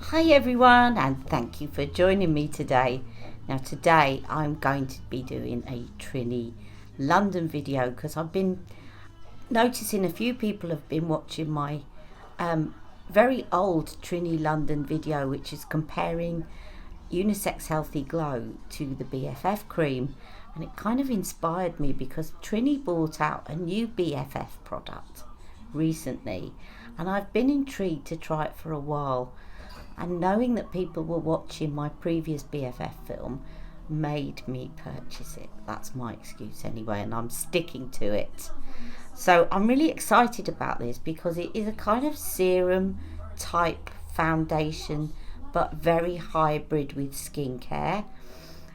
Hi everyone, and thank you for joining me today. Now today I'm going to be doing a Trinny London video because I've been noticing a few people have been watching my very old Trinny London video, which is comparing Unisex Healthy Glow to the BFF cream, and it kind of inspired me because Trinny brought out a new BFF product recently and I've been intrigued to try it for a while, and knowing that people were watching my previous BFF film made me purchase it. That's my excuse anyway, and I'm sticking to it. So I'm really excited about this because it is a kind of serum type foundation but very hybrid with skincare.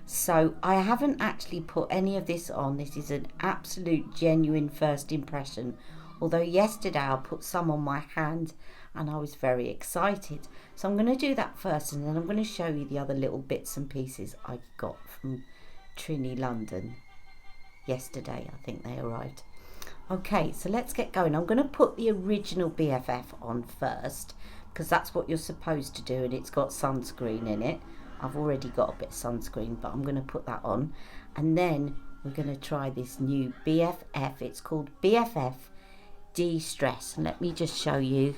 So I haven't actually put any of this on. This is an absolute genuine first impression, although yesterday I put some on my hand and I was very excited. So I'm going to do that first, and then I'm going to show you the other little bits and pieces I got from Trinny London yesterday. I think they arrived. Okay, so let's get going. I'm going to put the original BFF on first because that's what you're supposed to do, and it's got sunscreen in it. I've already got a bit of sunscreen, but I'm going to put that on, and then we're going to try this new BFF. It's called BFF De-Stress, and let me just show you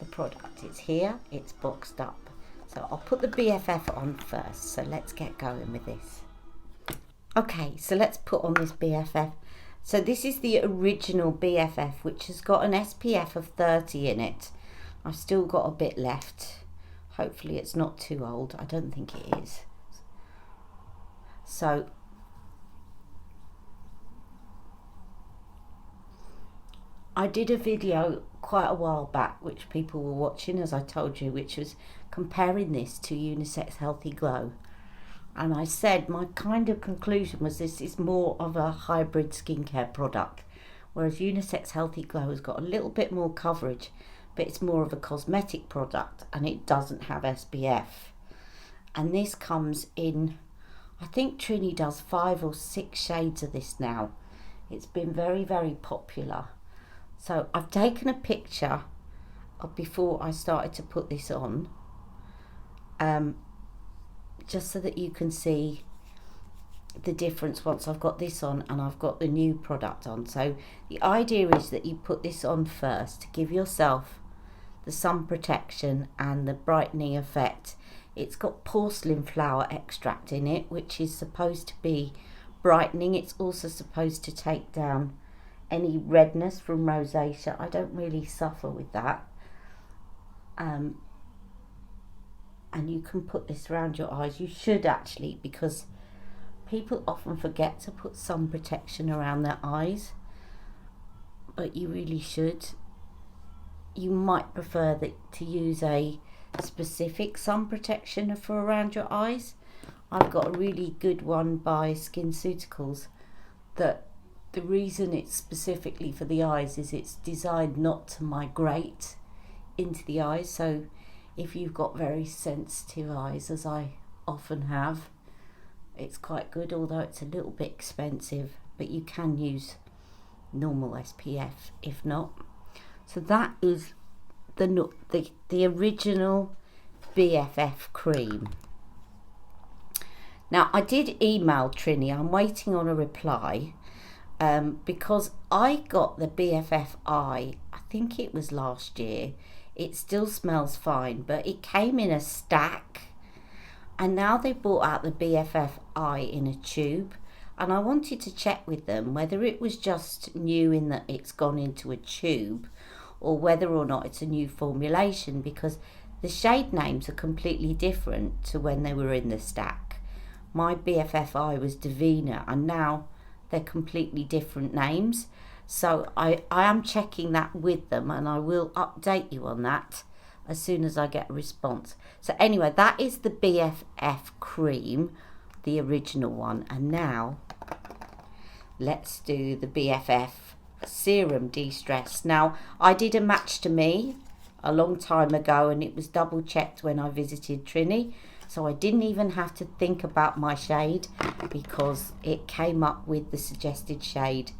the product. It's here, it's boxed up. So I'll put the BFF on first, so let's get going with this. Okay, so let's put on this BFF. So this is the original BFF, which has got an SPF of 30 in it. I've still got a bit left. Hopefully it's not too old. I don't think it is. So I did a video quite a while back which people were watching, as I told you, which was comparing this to Unisex Healthy Glow, and I said my kind of conclusion was this is more of a hybrid skincare product, whereas Unisex Healthy Glow has got a little bit more coverage, but it's more of a cosmetic product and it doesn't have SPF. And this comes in, I think Trinny does 5 or 6 shades of this now. It's been very, very popular. So I've taken a picture of before I started to put this on, just so that you can see the difference once I've got this on and I've got the new product on. So the idea is that you put this on first to give yourself the sun protection and the brightening effect. It's got porcelain flower extract in it, which is supposed to be brightening. It's also supposed to take down any redness from rosacea. I don't really suffer with that. And you can put this around your eyes. You should actually, because people often forget to put sun protection around their eyes, but you really should. You might prefer to use a specific sun protection for around your eyes. I've got a really good one by SkinCeuticals that the reason it's specifically for the eyes is it's designed not to migrate into the eyes. So if you've got very sensitive eyes, as I often have, it's quite good, although it's a little bit expensive, but you can use normal SPF if not. So that is the original BFF cream. Now I did email Trinny. I'm waiting on a reply. Because I got the BFF I think it was last year. It still smells fine, but it came in a stack, and now they brought out the BFF I in a tube, and I wanted to check with them whether it was just new in that it's gone into a tube or whether or not it's a new formulation, because the shade names are completely different to when they were in the stack. My BFF I was Davinia, and now they're completely different names. So I am checking that with them, and I will update you on that as soon as I get a response. So anyway, that is the BFF cream, the original one. And now let's do the BFF Serum De-Stress. Now I did a match to me a long time ago, and it was double checked when I visited Trinny. So I didn't even have to think about my shade because it came up with the suggested shade,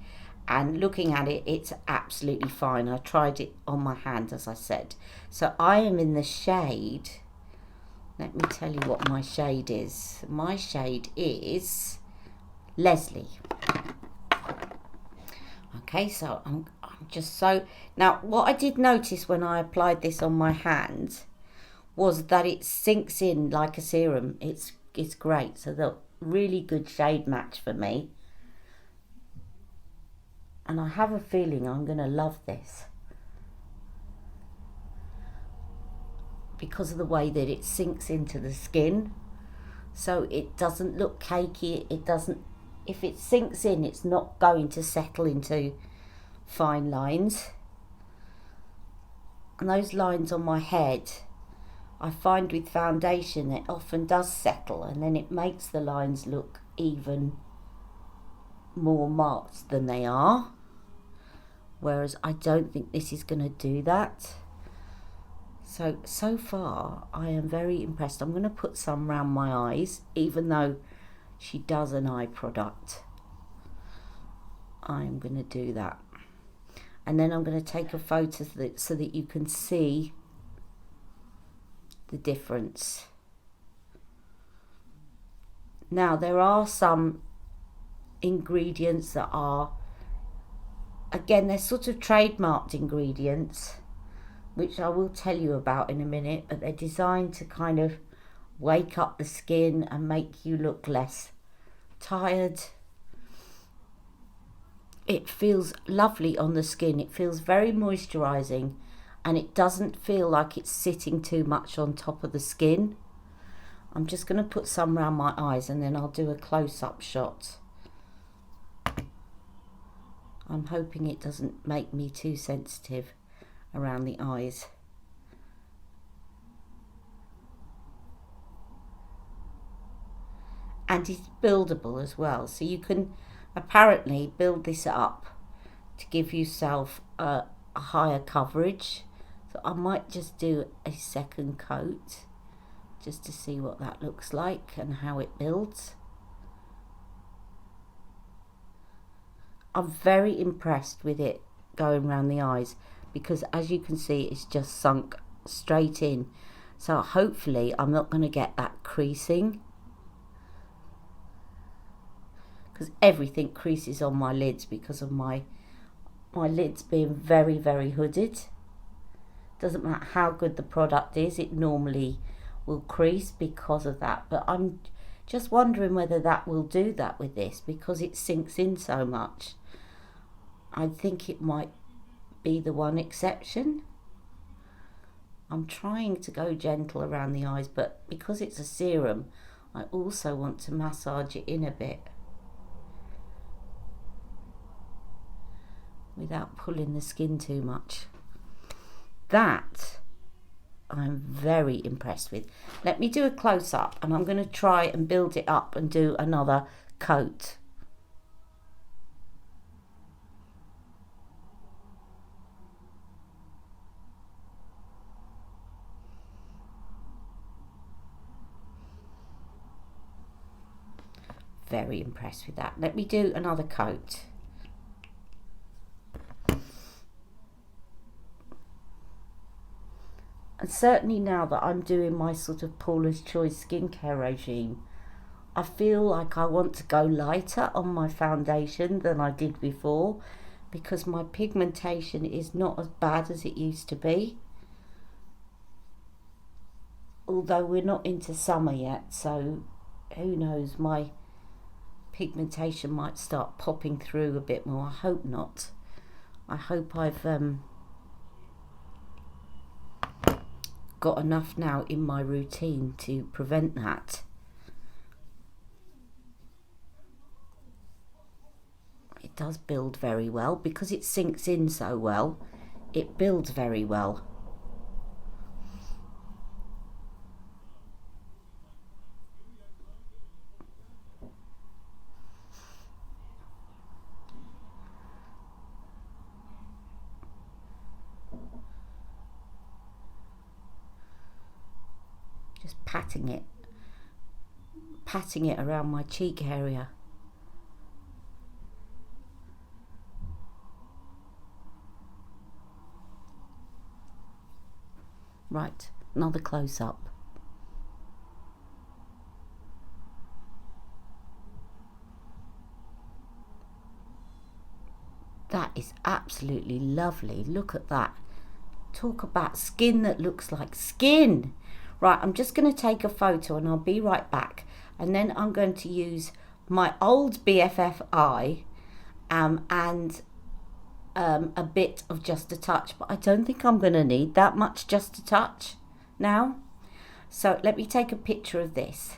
and looking at it, it's absolutely fine. I tried it on my hand, as I said. So I am in the shade, let me tell you what my shade is. My shade is Leslie. Okay, so I'm just so, now what I did notice when I applied this on my hand was that it sinks in like a serum. It's great. So the really good shade match for me. And I have a feeling I'm going to love this, because of the way that it sinks into the skin. So it doesn't look cakey. It doesn't, if it sinks in, it's not going to settle into fine lines. And those lines on my head, I find with foundation it often does settle, and then it makes the lines look even more marked than they are. Whereas I don't think this is going to do that. So far I am very impressed. I'm going to put some around my eyes, even though she does an eye product. I'm going to do that. And then I'm going to take a photo of it so that you can see the difference. Now there are some ingredients that are, again, they're sort of trademarked ingredients, which I will tell you about in a minute, but they're designed to kind of wake up the skin and make you look less tired. It feels lovely on the skin. It feels very moisturizing, and it doesn't feel like it's sitting too much on top of the skin. I'm just going to put some around my eyes, and then I'll do a close-up shot. I'm hoping it doesn't make me too sensitive around the eyes. And it's buildable as well, so you can apparently build this up to give yourself a higher coverage. So I might just do a second coat just to see what that looks like and how it builds. I'm very impressed with it going around the eyes, because as you can see, it's just sunk straight in. So hopefully I'm not going to get that creasing, because everything creases on my lids because of my lids being very, very hooded. Doesn't matter how good the product is, it normally will crease because of that. But I'm just wondering whether that will do that with this, because it sinks in so much. I think it might be the one exception. I'm trying to go gentle around the eyes, but because it's a serum, I also want to massage it in a bit without pulling the skin too much. That I'm very impressed with. Let me do a close-up, and I'm going to try and build it up and do another coat. Very impressed with that. Let me do another coat. And certainly now that I'm doing my sort of Paula's Choice skincare regime, I feel like I want to go lighter on my foundation than I did before, because my pigmentation is not as bad as it used to be. Although we're not into summer yet, so who knows, my pigmentation might start popping through a bit more. I hope not. I hope I've got enough now in my routine to prevent that. It does build very well because it sinks in so well. It builds very well. Just patting it around my cheek area. Right, another close-up. That is absolutely lovely. Look at that. Talk about skin that looks like skin. Right, I'm just going to take a photo and I'll be right back. And then I'm going to use my old BFF eye and a bit of Just a Touch. But I don't think I'm going to need that much Just a Touch now. So let me take a picture of this.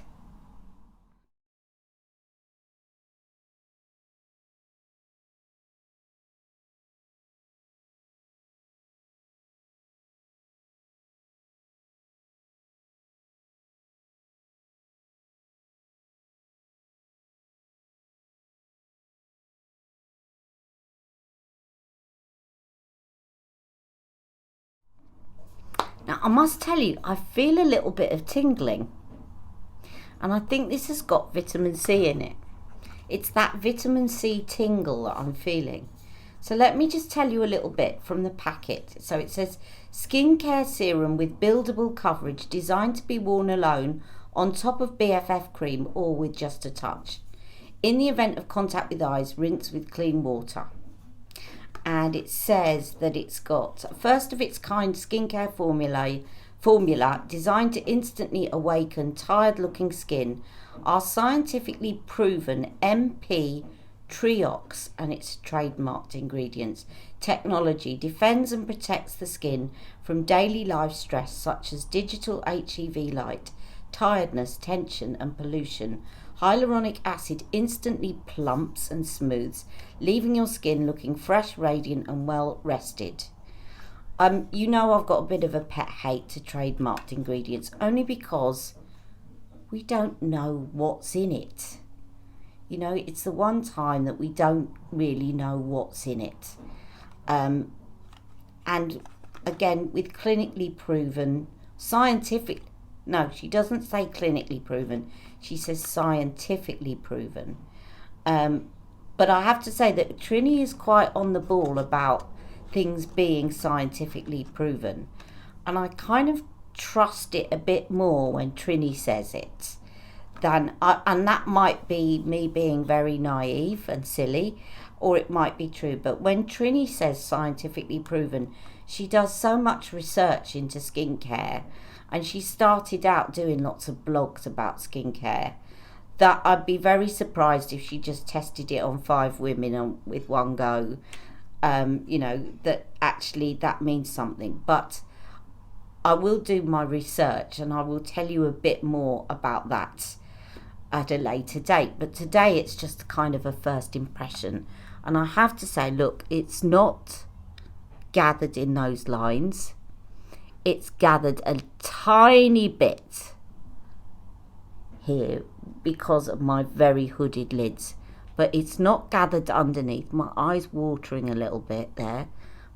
Now, I must tell you, I feel a little bit of tingling. And I think this has got vitamin C in it. It's that vitamin C tingle that I'm feeling. So let me just tell you a little bit from the packet. So it says, skincare serum with buildable coverage designed to be worn alone on top of BFF cream or with Just a Touch. In the event of contact with eyes, rinse with clean water. And it says that it's got a first of its kind skincare formula designed to instantly awaken tired looking skin. Our scientifically proven MP Triox and its trademarked ingredients technology defends and protects the skin from daily life stress such as digital HEV light, tiredness, tension and pollution. Hyaluronic acid instantly plumps and smooths, leaving your skin looking fresh, radiant and well rested. You know I've got a bit of a pet hate to trademarked ingredients only because we don't know what's in it. You know, it's the one time that we don't really know what's in it. And again, with clinically proven, scientific, no, she doesn't say clinically proven, she says scientifically proven. But I have to say that Trinny is quite on the ball about things being scientifically proven. And I kind of trust it a bit more when Trinny says it. And that might be me being very naive and silly, or it might be true. But when Trinny says scientifically proven, she does so much research into skincare, and she started out doing lots of blogs about skincare, that I'd be very surprised if she just tested it on 5 women with one go. You know, that actually that means something. But I will do my research and I will tell you a bit more about that at a later date. But today it's just kind of a first impression. And I have to say, look, it's not gathered in those lines. It's gathered a tiny bit here because of my very hooded lids. But it's not gathered underneath. My eyes watering a little bit there.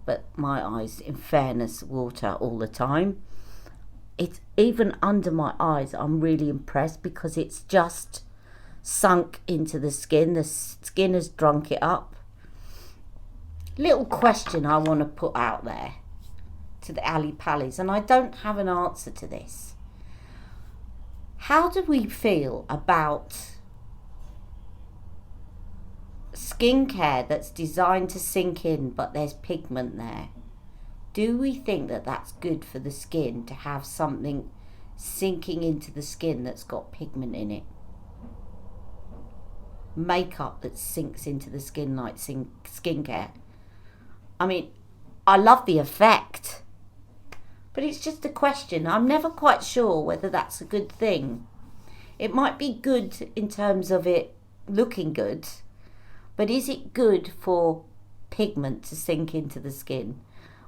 But my eyes, in fairness, water all the time. It's even under my eyes. I'm really impressed because it's just sunk into the skin. The skin has drunk it up. Little question I want to put out there to the Ali Pallies, and I don't have an answer to this. How do we feel about skincare that's designed to sink in but there's pigment there? Do we think that that's good for the skin to have something sinking into the skin that's got pigment in it? Makeup that sinks into the skin like skincare. I mean, I love the effect, but it's just a question. I'm never quite sure whether that's a good thing. It might be good in terms of it looking good, but is it good for pigment to sink into the skin?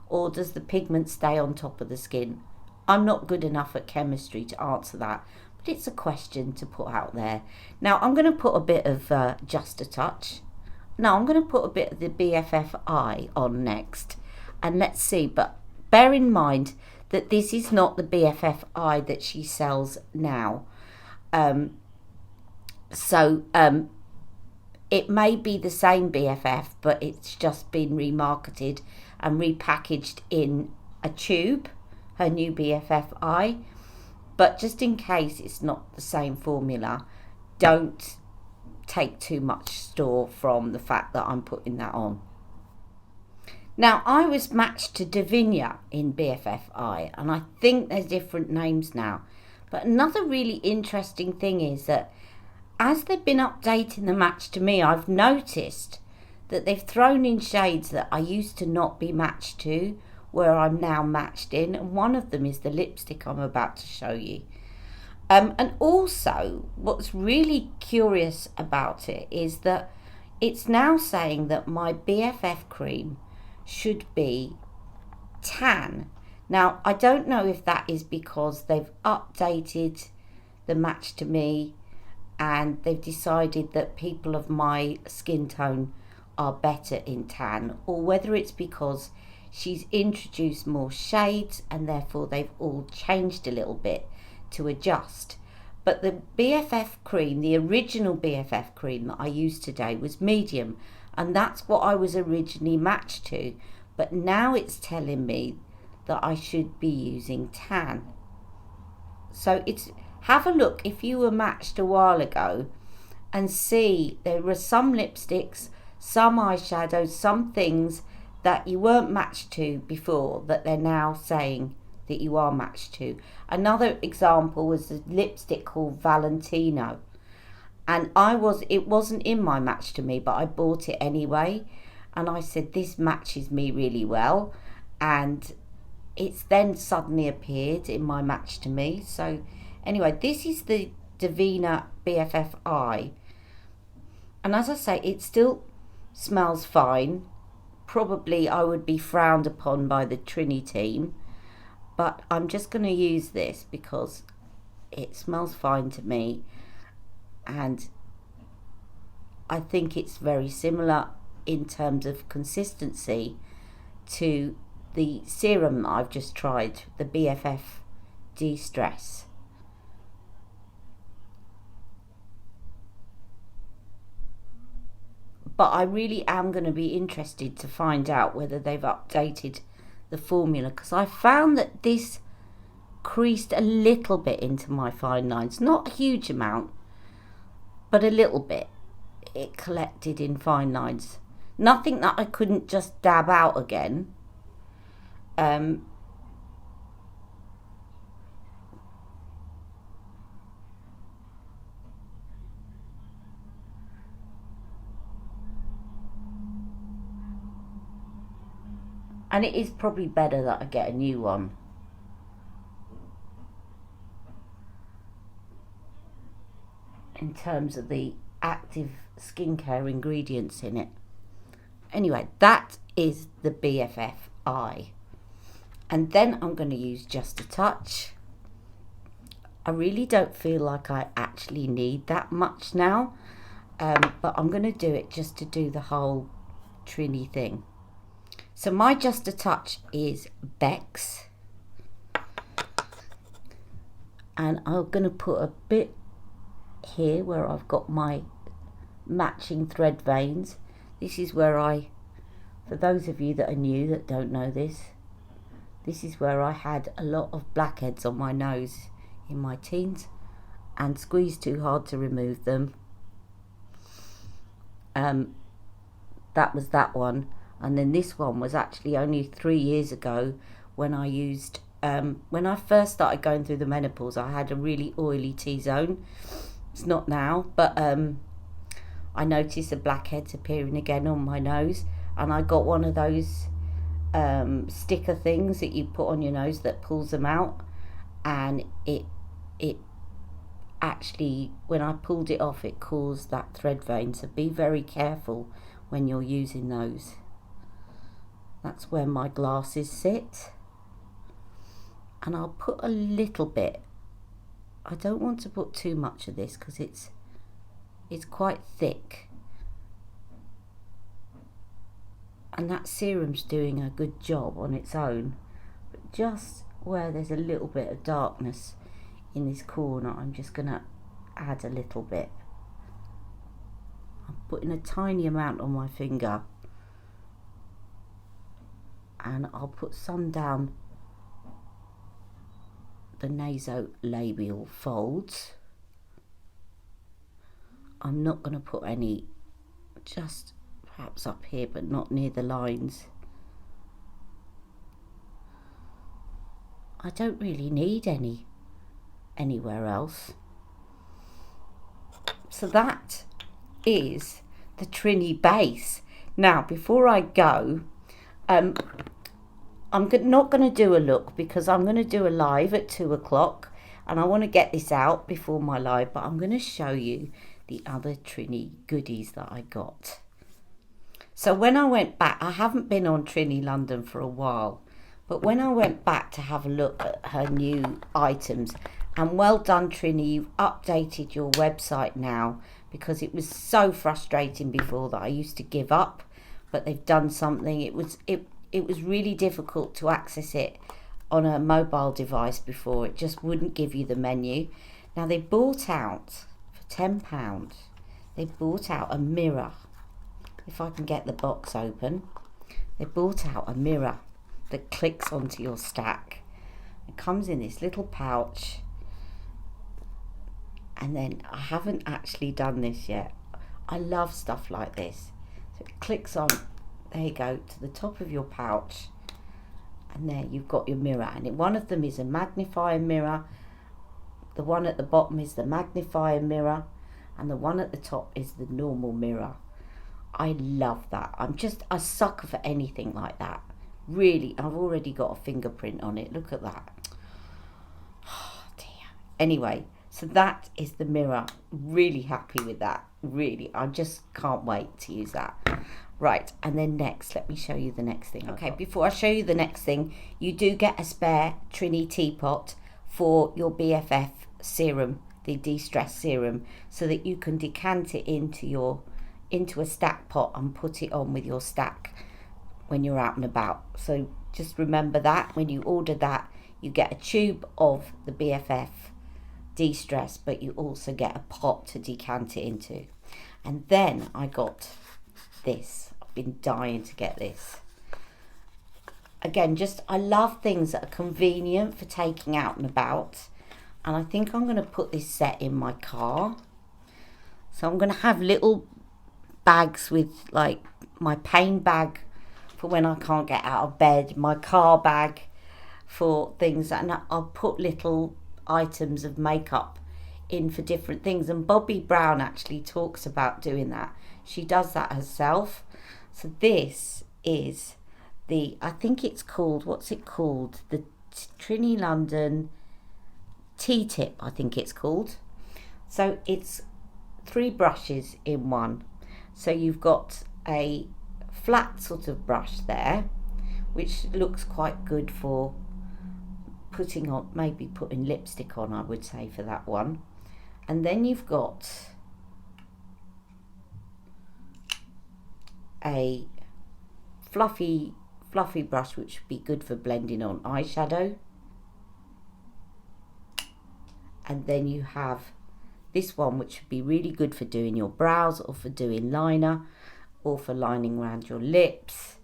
Or does the pigment stay on top of the skin? I'm not good enough at chemistry to answer that, but it's a question to put out there. Now, I'm going to put a bit of Just a Touch. Now, I'm going to put a bit of the BFF eye on next, and let's see. But bear in mind that this is not the BFF eye that she sells now. It may be the same BFF, but it's just been remarketed and repackaged in a tube her new BFF eye. But just in case it's not the same formula, don't take too much store from the fact that I'm putting that on. Now, I was matched to Davinia in BFF eye, and I think there's different names now. But another really interesting thing is that as they've been updating the match to me, I've noticed that they've thrown in shades that I used to not be matched to, where I'm now matched in, and one of them is the lipstick I'm about to show you. And also, what's really curious about it is that it's now saying that my BFF cream should be tan. Now, I don't know if that is because they've updated the match to me and they've decided that people of my skin tone are better in tan, or whether it's because she's introduced more shades and therefore they've all changed a little bit to adjust. But the BFF cream, the original BFF cream that I used today, was medium, and that's what I was originally matched to. But now it's telling me that I should be using tan. So it's, have a look if you were matched a while ago and see there were some lipsticks, some eyeshadows, some things that you weren't matched to before that they're now saying that you are matched to. Another example was a lipstick called Valentino, and it wasn't in my match to me, but I bought it anyway, and I said this matches me really well, and it's then suddenly appeared in my match to me. So anyway, this is the Davinia BFF eye, and as I say, it still smells fine. Probably I would be frowned upon by the Trinny team, but I'm just going to use this because it smells fine to me, and I think it's very similar in terms of consistency to the serum that I've just tried, the BFF De-Stress. But I really am going to be interested to find out whether they've updated the formula, because I found that this creased a little bit into my fine lines, not a huge amount, but a little bit. It collected in fine lines, nothing that I couldn't just dab out again. And it is probably better that I get a new one. In terms of the active skincare ingredients in it. Anyway, that is the BFF eye. And then I'm going to use Just a Touch. I really don't feel like I actually need that much now. But I'm going to do it just to do the whole Trinny thing. So my Just a Touch is Bex, and I'm going to put a bit here where I've got my matching thread veins. This is where for those of you that are new that don't know this is where I had a lot of blackheads on my nose in my teens and squeezed too hard to remove them. That was that one. And then this one was actually only 3 years ago when I used, when I first started going through the menopause, I had a really oily T-zone. It's not now, but I noticed the blackheads appearing again on my nose, and I got one of those sticker things that you put on your nose that pulls them out, and it actually, when I pulled it off, it caused that thread vein. So be very careful when you're using those. That's where my glasses sit, and I'll put a little bit. I don't want to put too much of this because it's quite thick, and that serum's doing a good job on its own, but just where there's a little bit of darkness in this corner, I'm just going to add a little bit. I'm putting a tiny amount on my finger, and I'll put some down the nasolabial folds. I'm not going to put any, just perhaps up here, but not near the lines. I don't really need any anywhere else. So that is the Trinny base. Now, before I go, I'm not going to do a look because I'm going to do a live at 2 o'clock and I want to get this out before my live, but I'm going to show you the other Trinny goodies that I got. So when I went back, I haven't been on Trinny London for a while, but when I went back to have a look at her new items, and well done Trinny, you've updated your website now, because it was so frustrating before that I used to give up, but they've done something. It was really difficult to access it on a mobile device before. It just wouldn't give you the menu. Now they bought out, for £10, they bought out a mirror. If I can get the box open, they bought out a mirror that clicks onto your stack. It comes in this little pouch, and then I haven't actually done this yet. I love stuff like this. So it clicks on, there you go, to the top of your pouch, and there you've got your mirror, and one of them is a magnifier mirror, the one at the bottom is the magnifier mirror, and the one at the top is the normal mirror. I love that. I'm just a sucker for anything like that. Really, I've already got a fingerprint on it. Look at that. Oh dear. Anyway, so that is the mirror. Really happy with that. Really, I just can't wait to use that. Right, and then next, let me show you the next thing. Okay, before I show you the next thing, you do get a spare Trinny teapot for your BFF serum, the de-stress serum, so that you can decant it into a stack pot and put it on with your stack when you're out and about. So just remember that when you order that, you get a tube of the BFF de-stress, but you also get a pot to decant it into. And then I got this. I've been dying to get this. Again, just I love things that are convenient for taking out and about, and I think I'm going to put this set in my car. So I'm going to have little bags with, like, my pain bag for when I can't get out of bed, my car bag for things, and I'll put little items of makeup in for different things. And Bobbi Brown actually talks about doing that. She does that herself. So this is the, I think it's called, what's it called? The Trinny London T-tip, I think it's called. So it's 3 brushes in one. So you've got a flat sort of brush there, which looks quite good for putting on, maybe putting lipstick on, I would say, for that one. And then you've got a fluffy brush, which would be good for blending on eyeshadow. And then you have this one, which would be really good for doing your brows, or for doing liner, or for lining around your lips.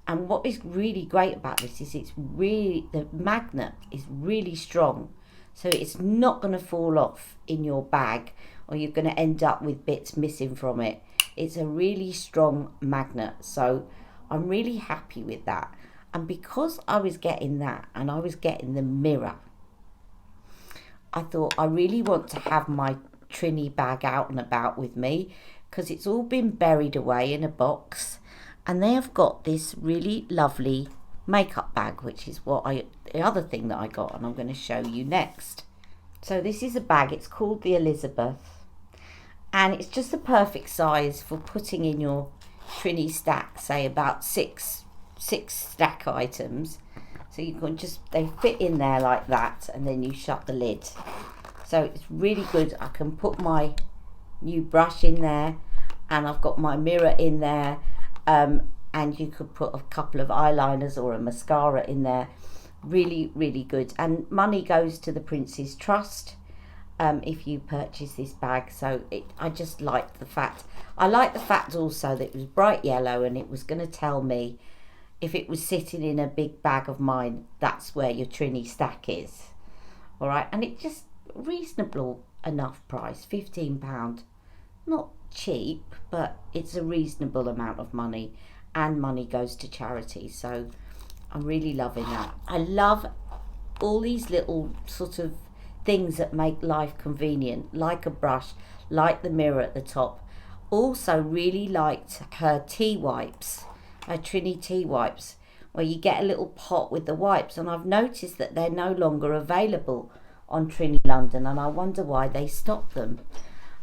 And what is really great about this is it's really, the magnet is really strong, so it's not going to fall off in your bag, or you're going to end up with bits missing from it. It's a really strong magnet, so I'm really happy with that. And because I was getting that, and I was getting the mirror, I thought I really want to have my Trinny bag out and about with me, because it's all been buried away in a box. And they have got this really lovely makeup bag, which is the other thing that I got, and I'm going to show you next. So this is a bag, it's called the Elizabeth, and it's just the perfect size for putting in your Trinny stack, say about six stack items. So you can just, they fit in there like that, and then you shut the lid. So it's really good. I can put my new brush in there, and I've got my mirror in there, and you could put a couple of eyeliners or a mascara in there. Really, really good. And money goes to the Prince's Trust if you purchase this bag. So I just liked the fact. I like the fact also that it was bright yellow, and it was going to tell me if it was sitting in a big bag of mine, that's where your Trinny stack is. all right, and it's just reasonable enough price, £15. Not cheap, but it's a reasonable amount of money, and money goes to charity, so I'm really loving that. I love all these little sort of things that make life convenient, like a brush, like the mirror at the top. Also really liked her tea wipes, her Trinny tea wipes, where you get a little pot with the wipes, and I've noticed that they're no longer available on Trinny London, and I wonder why they stopped them.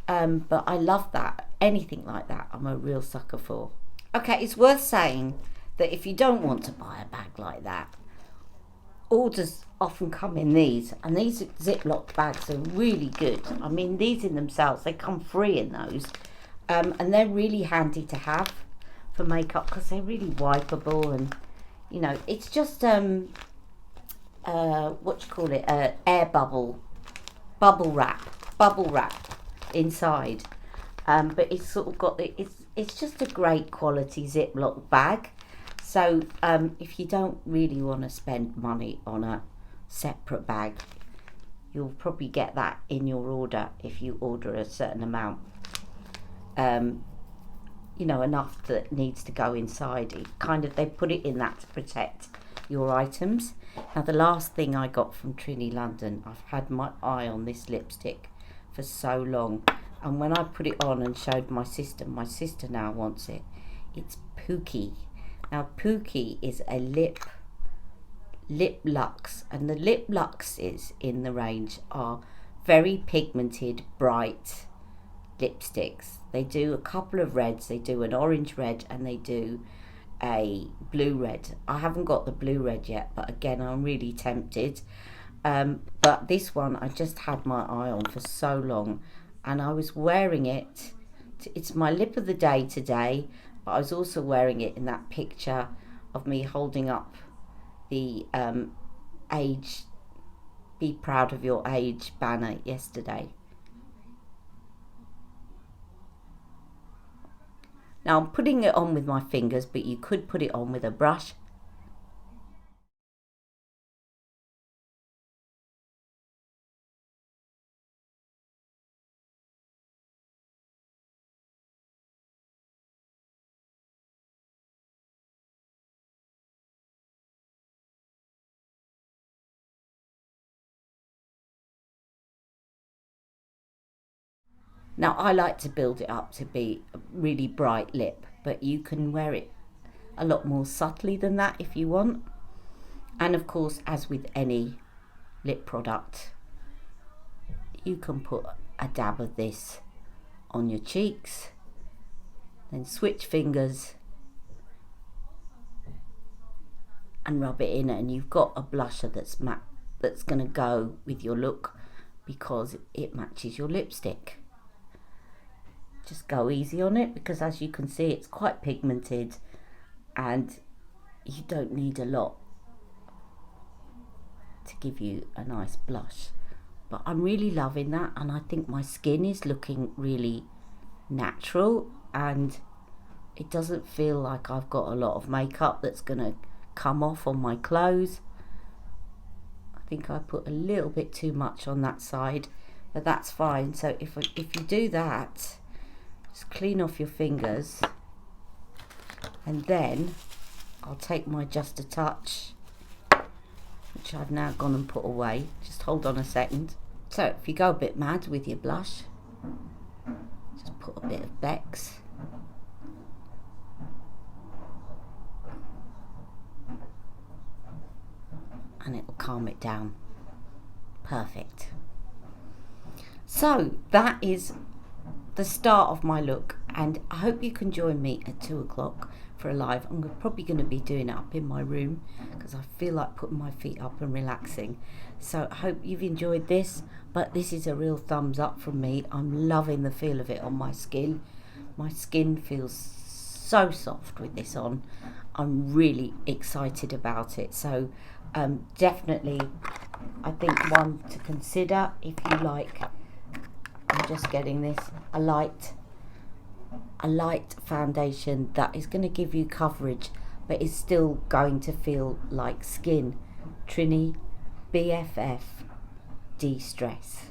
But I love that. Anything like that I'm a real sucker for. Okay, it's worth saying that if you don't want to buy a bag like that, orders often come in these, and these Ziploc bags are really good. I mean, these in themselves, they come free in those, and they're really handy to have for makeup because they're really wipeable, and you know, it's just what you call it, air bubble wrap inside, but it's sort of got the, it's just a great quality Ziploc bag. So if you don't really want to spend money on a separate bag, you'll probably get that in your order if you order a certain amount, you know, enough that needs to go inside. It kind of, they put it in that to protect your items. Now the last thing I got from Trinny London, I've had my eye on this lipstick for so long, and when I put it on and showed my sister now wants it. It's Pookie. Now Pookie is a lip luxe, and the lip luxes in the range are very pigmented, bright lipsticks. They do a couple of reds. They do an orange red and they do a blue red. I haven't got the blue red yet, but again, I'm really tempted. But this one I just had my eye on for so long, and I was wearing it. It's my lip of the day today, but I was also wearing it in that picture of me holding up the age, be proud of your age banner yesterday. Now I'm putting it on with my fingers, but you could put it on with a brush. Now I like to build it up to be a really bright lip, but you can wear it a lot more subtly than that if you want. And of course, as with any lip product, you can put a dab of this on your cheeks, then switch fingers and rub it in, and you've got a blusher that's matte, that's going to go with your look because it matches your lipstick. Just go easy on it, because as you can see, it's quite pigmented and you don't need a lot to give you a nice blush. But I'm really loving that, and I think my skin is looking really natural, and it doesn't feel like I've got a lot of makeup that's gonna come off on my clothes. I think I put a little bit too much on that side, but that's fine. So if you do that, just clean off your fingers, and then I'll take my Just a Touch, which I've now gone and put away. Just hold on a second. So if you go a bit mad with your blush, just put a bit of Bex. And it'll calm it down. Probect. So that is the start of my look, and I hope you can join me at 2 o'clock for a live. I'm probably going to be doing it up in my room because I feel like putting my feet up and relaxing. So I hope you've enjoyed this, but this is a real thumbs up from me. I'm loving the feel of it on my skin. My skin feels so soft with this on. I'm really excited about it. So definitely, I think one to consider if you like. I'm just getting this, a light foundation that is going to give you coverage but is still going to feel like skin. Trinny BFF de-stress.